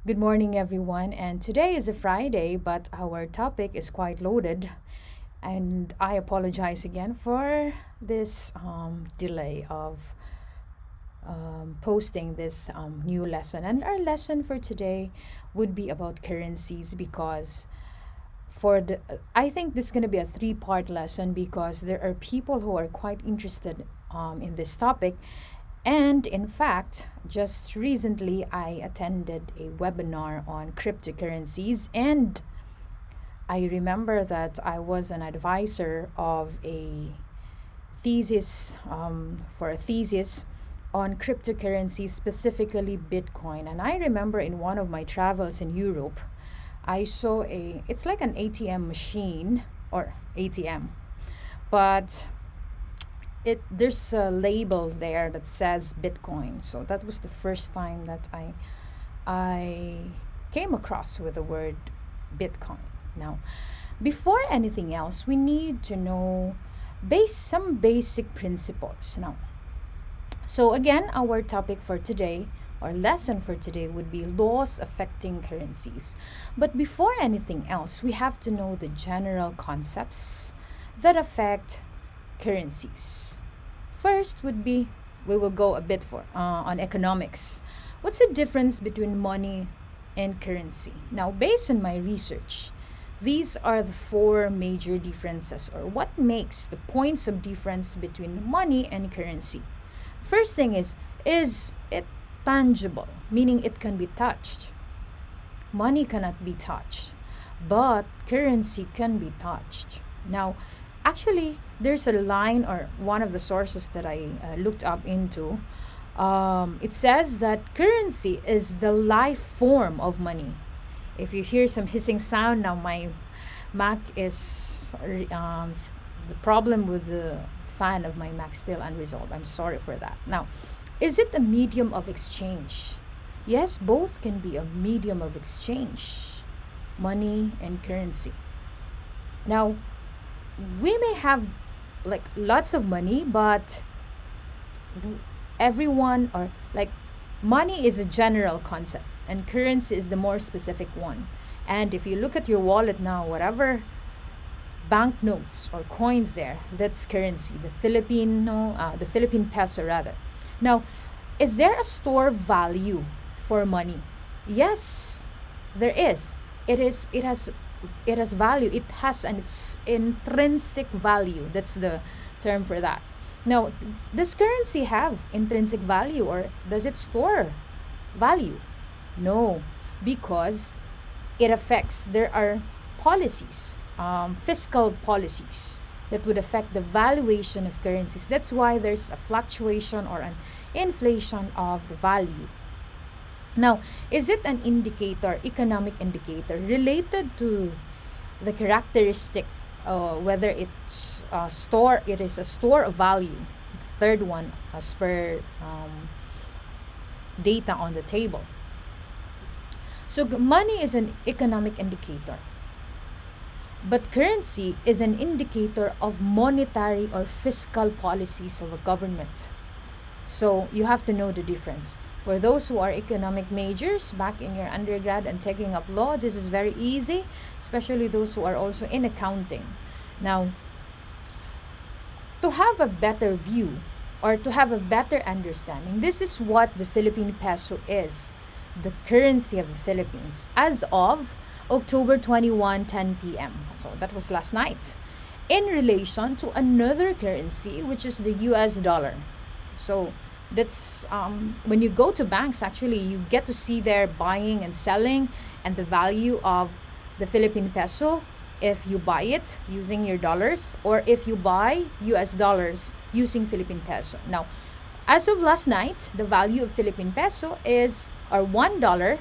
Good morning, everyone. And today is a Friday, but our topic is quite loaded. And I apologize again for this delay of posting this new lesson. And our lesson for today would be about currencies because I think this is going to be a three-part lesson because there are people who are quite interested in this topic. And in fact, just recently I attended a webinar on cryptocurrencies, and I remember that I was an advisor of a thesis for a thesis on cryptocurrency, specifically Bitcoin. And I remember in one of my travels in Europe, I saw it's like an ATM machine or ATM, but there's a label there that says Bitcoin. So that was the first time that I came across with the word Bitcoin. Now, before anything else, we need to know some basic principles. Now, so again, our topic for today or lesson for today would be laws affecting currencies. But before anything else, we have to know the general concepts that affect currencies. First would be we will go a bit on economics. What's the difference between money and currency? Now, based on my research, these are the four major differences, or what makes the points of difference between money and currency. First thing is it tangible, meaning it can be touched? Money cannot be touched, but currency can be touched. Now, actually, there's a line or one of the sources that I looked up into. It says that currency is the life form of money. If you hear some hissing sound, now my Mac is the problem with the fan of my Mac still unresolved. I'm sorry for that. Now, is it a medium of exchange? Yes, both can be a medium of exchange, money and currency. Now, we may have like lots of money, but everyone or like money is a general concept and currency is the more specific one. And if you look at your wallet now, whatever banknotes or coins there, that's currency, the Philippine peso rather. Now, is there a store value for money? Yes, there is. It has value. It has an its intrinsic value. That's the term for that. Now, does currency have intrinsic value or does it store value? No, because there are policies, fiscal policies that would affect the valuation of currencies. That's why there's a fluctuation or an inflation of the value. Now, is it an indicator, economic indicator, related to the characteristic, whether it is a store of value? The third one, as per data on the table. So money is an economic indicator, but currency is an indicator of monetary or fiscal policies of a government. So you have to know the difference. For those who are economic majors back in your undergrad and taking up law, this is very easy, especially those who are also in accounting. Now, to have a better view or to have a better understanding, this is what the Philippine peso is, the currency of the Philippines, as of October 21, 10 p.m. So that was last night, in relation to another currency, which is the US dollar. So that's when you go to banks, actually, you get to see their buying and selling and the value of the Philippine peso if you buy it using your dollars or if you buy US dollars using Philippine peso. Now, as of last night, the value of Philippine peso is, or $1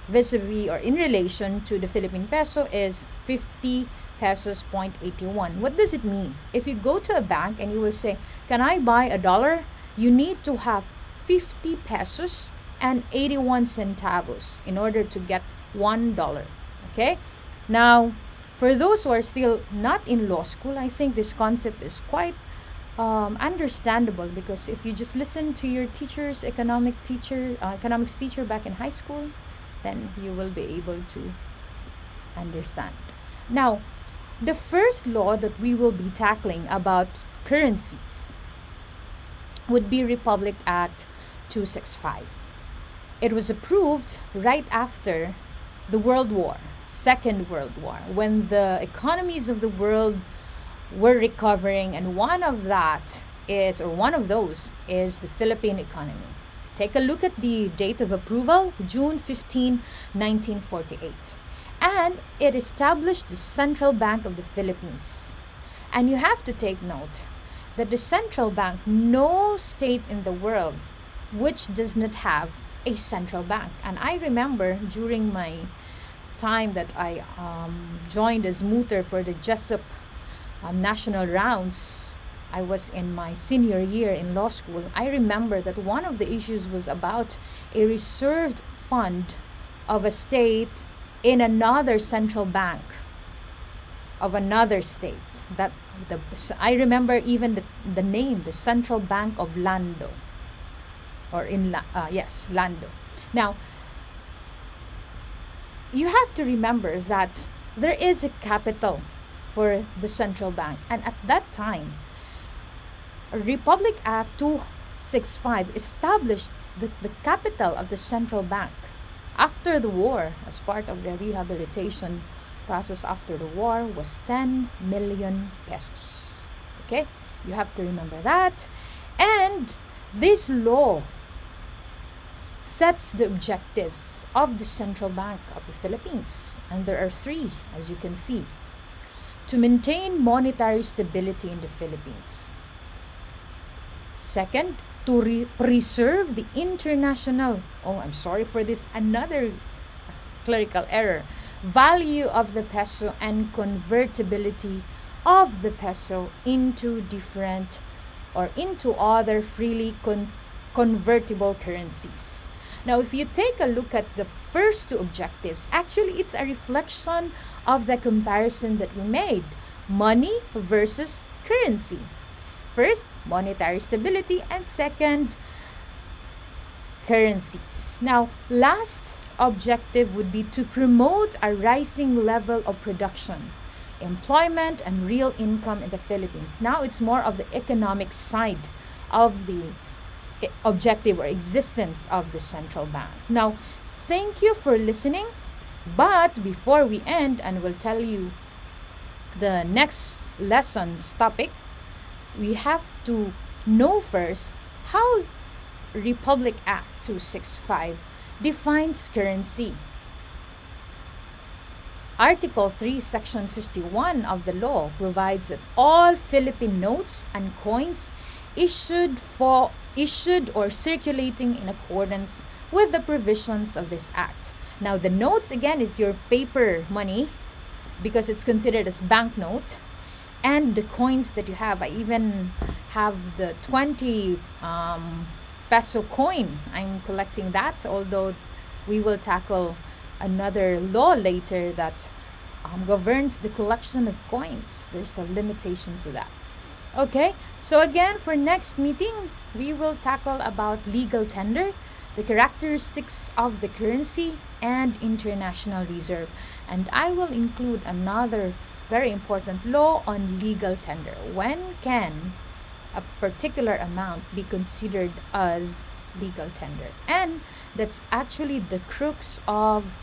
vis-a-vis or in relation to the Philippine peso is 50 pesos point 81. What does it mean? If you go to a bank and you will say, can I buy a dollar? You need to have 50 pesos and 81 centavos in order to get $1. Okay? Now, for those who are still not in law school, I think this concept is quite understandable, because if you just listen to your economics teacher back in high school, then you will be able to understand. Now, the first law that we will be tackling about currencies would be Republic Act 265. It was approved right after the World War, Second World War, when the economies of the world were recovering, and one of those is the Philippine economy. Take a look at the date of approval, June 15, 1948. And it established the Central Bank of the Philippines. And you have to take note that the central bank, no state in the world which does not have a central bank. And I remember during my time that I joined as mooter for the Jessup national rounds, I was in my senior year in law school. I remember that one of the issues was about a reserved fund of a state in another central bank of another state. I remember even the name, the Central Bank of Lando, Lando. Now, you have to remember that there is a capital for the central bank, and at that time, Republic Act 265 established the capital of the central bank after the war, as part of the rehabilitation process after the war, was 10 million pesos. Okay? You have to remember that. And this law sets the objectives of the Central Bank of the Philippines. And there are three, as you can see. To maintain monetary stability in the Philippines. Second, to preserve the international, another clerical error, value of the peso and convertibility of the peso into other freely convertible currencies. Now, if you take a look at the first two objectives, actually it's a reflection of the comparison that we made. Money versus currency. First, monetary stability, and second, currencies. Now, last objective would be to promote a rising level of production, employment, and real income in the Philippines. Now, it's more of the economic side of the objective or existence of the central bank. Now, thank you for listening. But before we end, and we'll tell you the next lesson's topic, we have to know first how Republic Act 265 defines currency. Article 3, Section 51 of the law provides that all Philippine notes and coins issued or circulating in accordance with the provisions of this act. Now, the notes, again, is your paper money because it's considered as banknote. And the coins that you have, I even have the 20 peso coin. I'm collecting that, although we will tackle another law later that governs the collection of coins. There's a limitation to that. Okay, so again, for next meeting, we will tackle about legal tender, the characteristics of the currency, and international reserve. And I will include another very important law on legal tender. When can a particular amount be considered as legal tender? And that's actually the crux of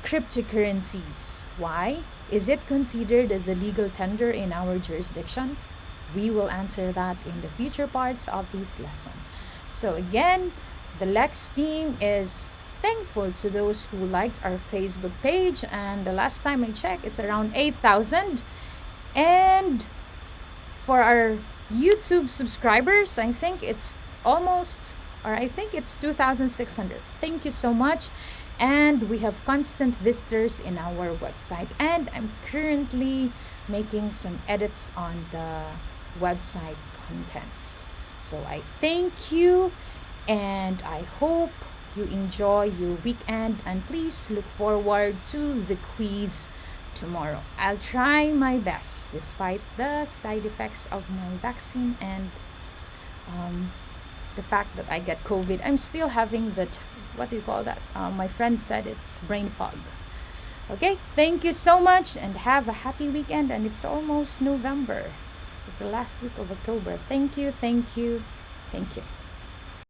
cryptocurrencies. Why is it considered as a legal tender in our jurisdiction? We will answer that in the future parts of this lesson. So again, the Lex team is thankful to those who liked our Facebook page, and the last time I checked, it's around 8,000. And for our YouTube subscribers, I think it's 2,600. Thank you so much. And we have constant visitors in our website, and I'm currently making some edits on the website contents. So I thank you, and I hope you enjoy your weekend, and please look forward to the quiz tomorrow. I'll try my best despite the side effects of my vaccine and the fact that I get COVID. I'm still having that what do you call that? My friend said it's brain fog. Okay, thank you so much and have a happy weekend. And it's almost November. It's the last week of October. Thank you, thank you, thank you.